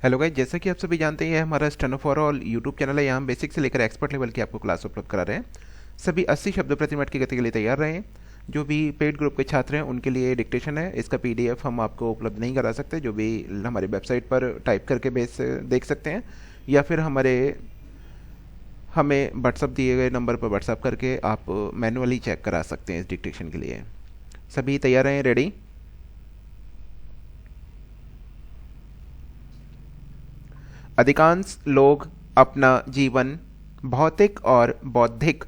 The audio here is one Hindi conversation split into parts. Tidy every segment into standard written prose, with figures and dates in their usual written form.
हेलो गाइस, जैसा कि आप सभी जानते हैं, हमारा steno for all YouTube channel है। यहाँ हम बेसिक से लेकर एक्सपर्ट लेवल की आपको क्लास उपलब्ध करा रहे हैं। सभी 80 शब्द प्रति मिनट की गति के लिए तैयार रहें। जो भी पेड ग्रुप के छात्र हैं उनके लिए डिक्टेशन है, इसका पीडीएफ हम आपको उपलब्ध नहीं करा सकते। जो भी हमारी वेबसाइट पर टाइप करके बेस देख सकते हैं, या फिर हमें व्हाट्सअप दिए गए नंबर पर व्हाट्सअप करके आप मैनुअली चेक करा सकते हैं इस डिक्टेशन के लिए। सभी तैयार हैं? रेडी? अधिकांश लोग अपना जीवन भौतिक और बौद्धिक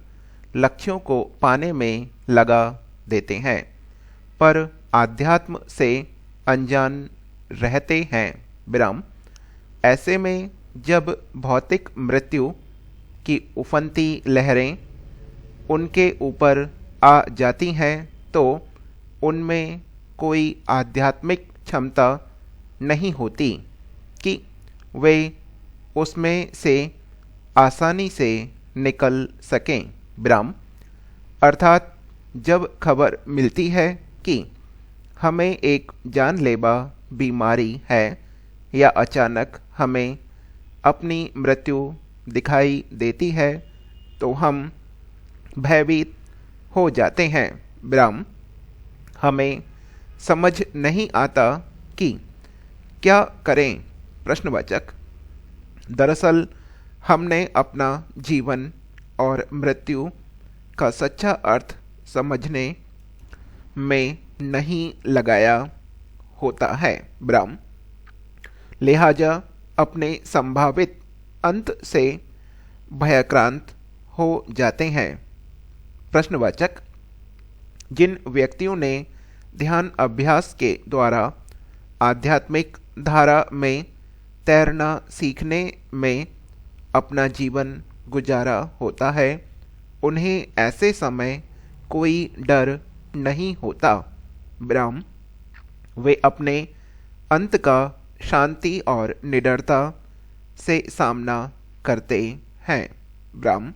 लक्ष्यों को पाने में लगा देते हैं, पर आध्यात्म से अनजान रहते हैं। विराम। ऐसे में जब भौतिक मृत्यु की उफनती लहरें उनके ऊपर आ जाती हैं, तो उनमें कोई आध्यात्मिक क्षमता नहीं होती कि वे उसमें से आसानी से निकल सकें। विराम। अर्थात जब खबर मिलती है कि हमें एक जानलेवा बीमारी है, या अचानक हमें अपनी मृत्यु दिखाई देती है, तो हम भयभीत हो जाते हैं। विराम। हमें समझ नहीं आता कि क्या करें। प्रश्नवाचक। दरअसल हमने अपना जीवन और मृत्यु का सच्चा अर्थ समझने में नहीं लगाया होता है। विराम। लिहाजा अपने संभावित अंत से भयाक्रांत हो जाते हैं। प्रश्नवाचक। जिन व्यक्तियों ने ध्यान अभ्यास के द्वारा आध्यात्मिक धारा में तैरना सीखने में अपना जीवन गुजारा होता है, उन्हें ऐसे समय कोई डर नहीं होता। विराम। वे अपने अंत का शांति और निडरता से सामना करते हैं। विराम।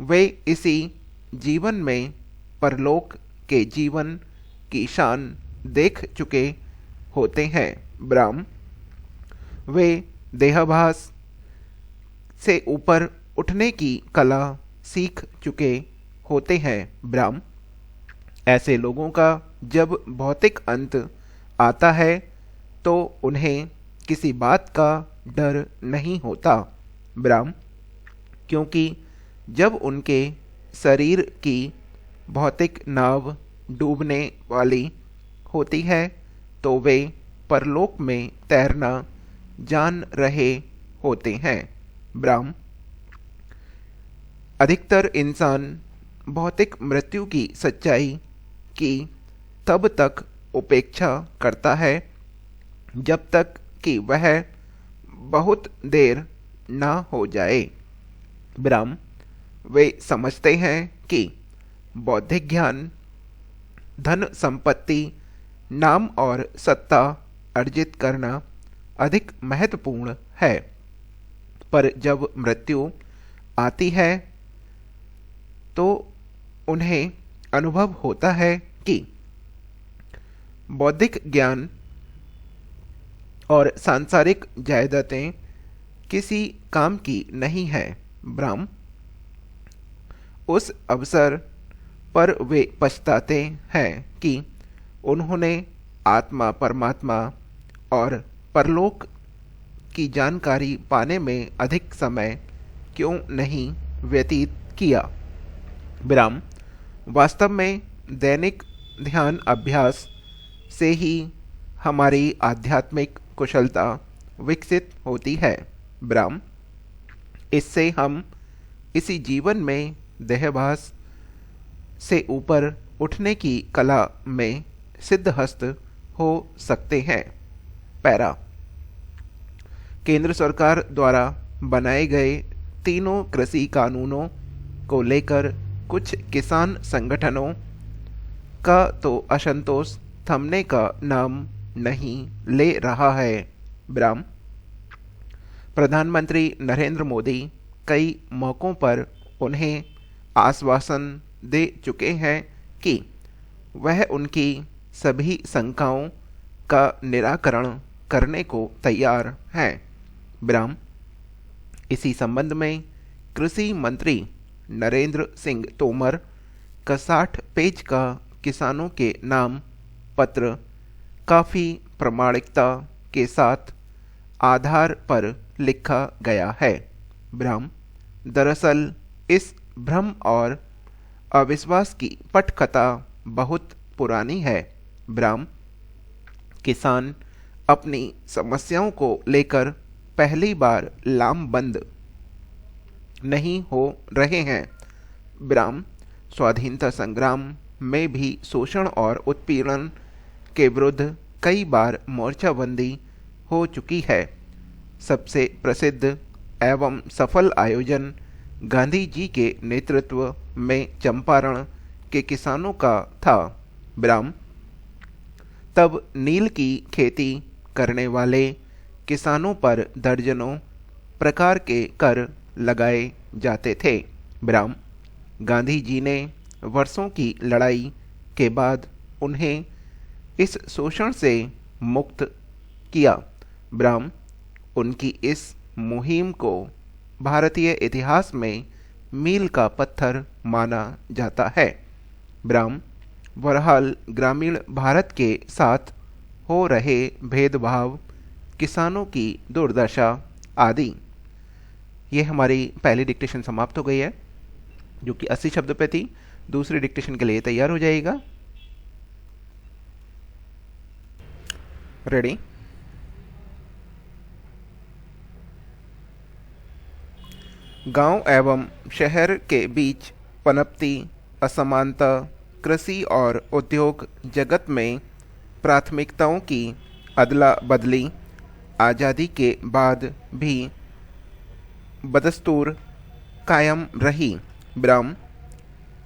वे इसी जीवन में परलोक के जीवन की शान देख चुके होते हैं। विराम। वे देहाभास से ऊपर उठने की कला सीख चुके होते हैं। विराम। ऐसे लोगों का जब भौतिक अंत आता है, तो उन्हें किसी बात का डर नहीं होता। विराम। क्योंकि जब उनके शरीर की भौतिक नाव डूबने वाली होती है, तो वे परलोक में तैरना जान रहे होते हैं। विराम। अधिकतर इंसान भौतिक मृत्यु की सच्चाई की तब तक उपेक्षा करता है जब तक कि वह बहुत देर ना हो जाए। विराम। वे समझते हैं कि बौद्धिक ज्ञान, धन संपत्ति, नाम और सत्ता अर्जित करना अधिक महत्वपूर्ण है, पर जब मृत्यु आती है, तो उन्हें अनुभव होता है कि बौद्धिक ज्ञान और सांसारिक जायदादें किसी काम की नहीं है। विराम। उस अवसर पर वे पछताते हैं कि उन्होंने आत्मा, परमात्मा और परलोक की जानकारी पाने में अधिक समय क्यों नहीं व्यतीत किया। विराम। वास्तव में दैनिक ध्यान अभ्यास से ही हमारी आध्यात्मिक कुशलता विकसित होती है। विराम। इससे हम इसी जीवन में देहभास से ऊपर उठने की कला में सिद्धहस्त हो सकते हैं। पैरा। केंद्र सरकार द्वारा बनाए गए तीनों कृषि कानूनों को लेकर कुछ किसान संगठनों का तो असंतोष थमने का नाम नहीं ले रहा है। विराम। प्रधानमंत्री नरेंद्र मोदी कई मौकों पर उन्हें आश्वासन दे चुके हैं कि वह उनकी सभी शंकाओं का निराकरण करने को तैयार हैं। विराम। इसी संबंध में कृषि मंत्री नरेंद्र सिंह तोमर का 60 पेज का किसानों के नाम पत्र काफ़ी प्रामाणिकता के साथ आधार पर लिखा गया है। विराम। दरअसल इस भ्रम और अविश्वास की पटकथा बहुत पुरानी है। विराम। किसान अपनी समस्याओं को लेकर पहली बार लामबंद नहीं हो रहे हैं। विराम। स्वाधीनता संग्राम में भी शोषण और उत्पीड़न के विरुद्ध कई बार मोर्चाबंदी हो चुकी है। सबसे प्रसिद्ध एवं सफल आयोजन गांधी जी के नेतृत्व में चंपारण के किसानों का था। विराम। तब नील की खेती करने वाले किसानों पर दर्जनों प्रकार के कर लगाए जाते थे। विराम। गांधी जी ने वर्षों की लड़ाई के बाद उन्हें इस शोषण से मुक्त किया। विराम। उनकी इस मुहिम को भारतीय इतिहास में मील का पत्थर माना जाता है। विराम। बहरहाल ग्रामीण भारत के साथ हो रहे भेदभाव, किसानों की दुर्दशा आदि। ये हमारी पहली डिक्टेशन समाप्त हो गई है, जो कि 80 शब्द पे थी। दूसरी डिक्टेशन के लिए तैयार हो जाइएगा। रेडी। गांव एवं शहर के बीच पनपती असमानता कृषि और उद्योग जगत में प्राथमिकताओं की अदला बदली आज़ादी के बाद भी बदस्तूर कायम रही। विराम।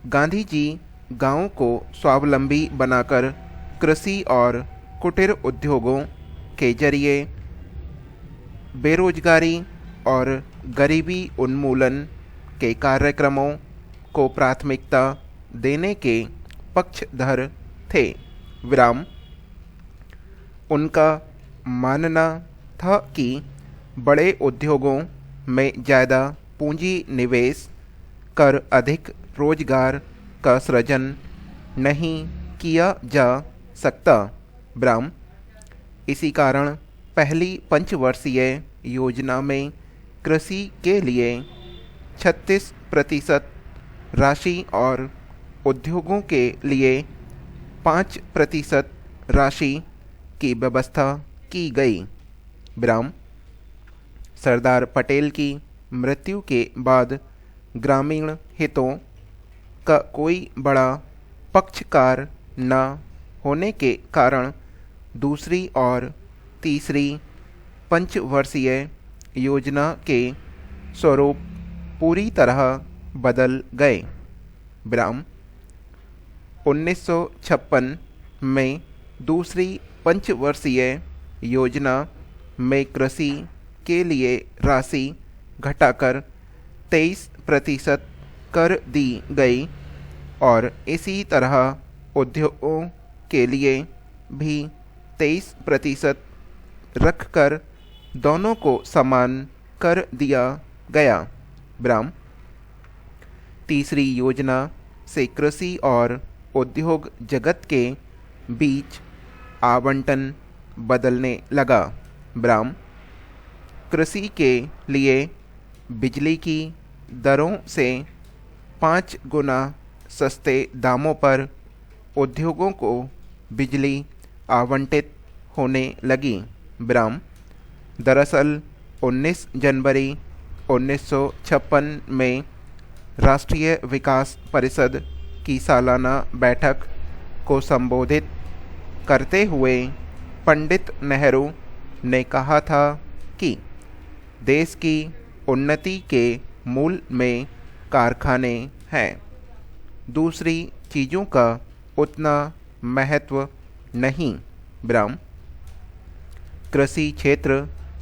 गांधी जी गांवों को स्वावलंबी बनाकर कृषि और कुटीर उद्योगों के जरिए बेरोजगारी और गरीबी उन्मूलन के कार्यक्रमों को प्राथमिकता देने के पक्षधर थे। विराम। उनका मानना था कि बड़े उद्योगों में ज़्यादा पूंजी निवेश कर अधिक रोजगार का सृजन नहीं किया जा सकता। विराम। इसी कारण पहली पंचवर्षीय योजना में कृषि के लिए 36% राशि और उद्योगों के लिए 5% राशि की व्यवस्था की गई। विराम। सरदार पटेल की मृत्यु के बाद ग्रामीण हितों का कोई बड़ा पक्षकार न होने के कारण दूसरी और तीसरी पंचवर्षीय योजना के स्वरूप पूरी तरह बदल गए। विराम। 1956 में दूसरी पंचवर्षीय योजना में कृषि के लिए राशि घटाकर 23% कर दी गई और इसी तरह उद्योगों के लिए भी 23% रखकर दोनों को समान कर दिया गया। विराम। तीसरी योजना से कृषि और उद्योग जगत के बीच आवंटन बदलने लगा। विराम। कृषि के लिए बिजली की दरों से 5 गुना सस्ते दामों पर उद्योगों को बिजली आवंटित होने लगी। विराम। दरअसल 19 जनवरी 1956 में राष्ट्रीय विकास परिषद की सालाना बैठक को संबोधित करते हुए पंडित नेहरू ने कहा था कि देश की उन्नति के मूल में कारखाने हैं, दूसरी चीज़ों का उतना महत्व नहीं। विराम। कृषि क्षेत्र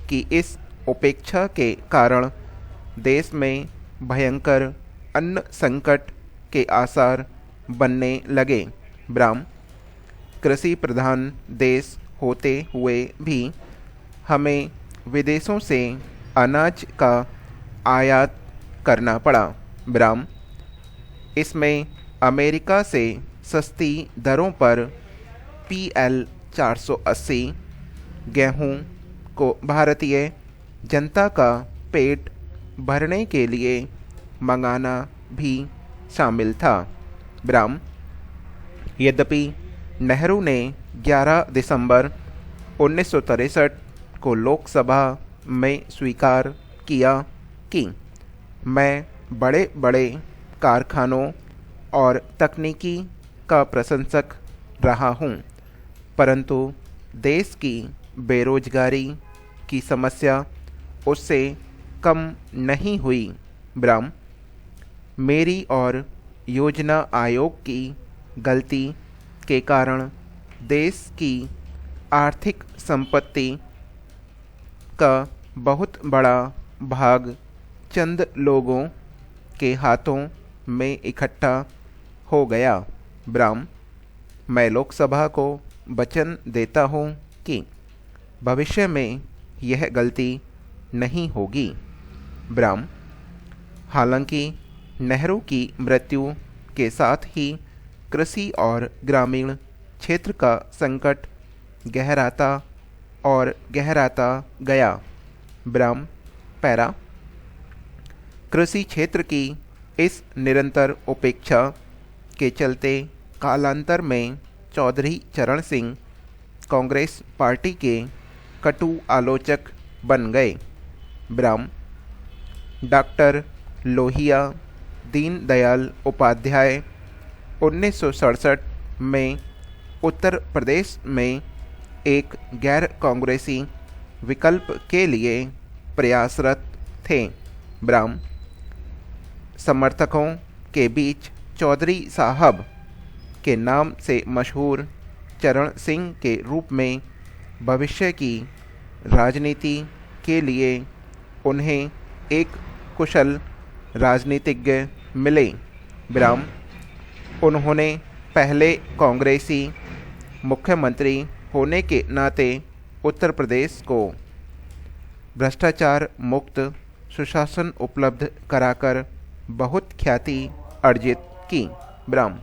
की इस उपेक्षा के कारण देश में भयंकर अन्न संकट के आसार बनने लगे। विराम। कृषि प्रधान देश होते हुए भी हमें विदेशों से अनाज का आयात करना पड़ा। ब्राह्म, इसमें अमेरिका से सस्ती दरों पर PL 480 गेहूं को भारतीय जनता का पेट भरने के लिए मंगाना भी शामिल था। ब्राह्म, यद्यपि नेहरू ने 11 दिसंबर 1963 को लोकसभा में स्वीकार किया कि मैं बड़े बड़े कारखानों और तकनीकी का प्रशंसक रहा हूं, परंतु देश की बेरोजगारी की समस्या उससे कम नहीं हुई। ब्राह्म, मेरी और योजना आयोग की गलती के कारण देश की आर्थिक संपत्ति का बहुत बड़ा भाग चंद लोगों के हाथों में इकट्ठा हो गया। ब्राह्म, मैं लोकसभा को वचन देता हूं कि भविष्य में यह गलती नहीं होगी। ब्राह्म, हालांकि नेहरू की मृत्यु के साथ ही कृषि और ग्रामीण क्षेत्र का संकट गहराता गया। ब्राह्म, पैरा, कृषि क्षेत्र की इस निरंतर उपेक्षा के चलते कालांतर में चौधरी चरण सिंह कांग्रेस पार्टी के कटु आलोचक बन गए। ब्राह्म, डॉक्टर लोहिया दीनदयाल उपाध्याय 1967 में उत्तर प्रदेश में एक गैर कांग्रेसी विकल्प के लिए प्रयासरत थे। ब्राह्म, समर्थकों के बीच चौधरी साहब के नाम से मशहूर चरण सिंह के रूप में भविष्य की राजनीति के लिए उन्हें एक कुशल राजनीतिज्ञ मिले। ब्राह्म, उन्होंने पहले कांग्रेसी मुख्यमंत्री होने के नाते उत्तर प्रदेश को भ्रष्टाचार मुक्त सुशासन उपलब्ध कराकर बहुत ख्याति अर्जित की। ब्राह्म।